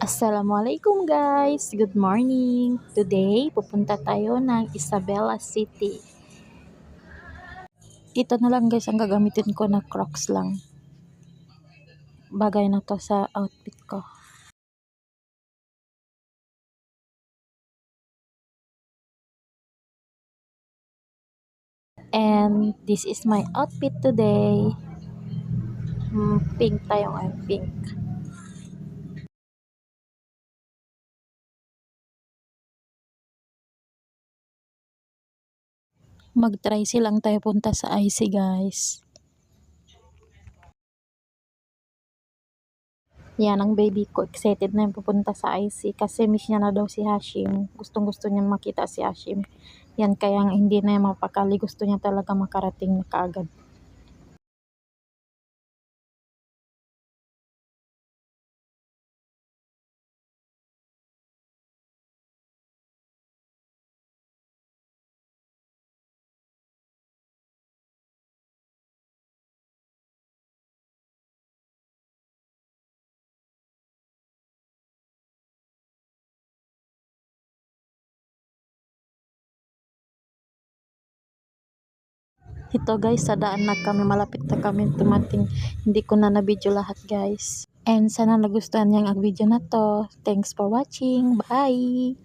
Assalamualaikum guys! Good morning! Today, pupunta tayo ng Isabela City. Ito na lang guys ang gagamitin ko na Crocs lang. Bagay na to sa outfit ko. And this is my outfit today. Pink tayo ngayon, pink. Mag-try silang tayo punta sa IC guys. Yan ang baby ko. Excited na yung pupunta sa IC kasi miss niya na daw si Hashim. Gustong gusto niya makita si Hashim. Yan kaya hindi na yung mapakali. Gusto niya talaga makarating na kaagad. Ito guys, sa daan na kami, malapit na kami tumating. Hindi ko na na-video lahat guys. And sana nagustuhan niyo ang video na to. Thanks for watching. Bye!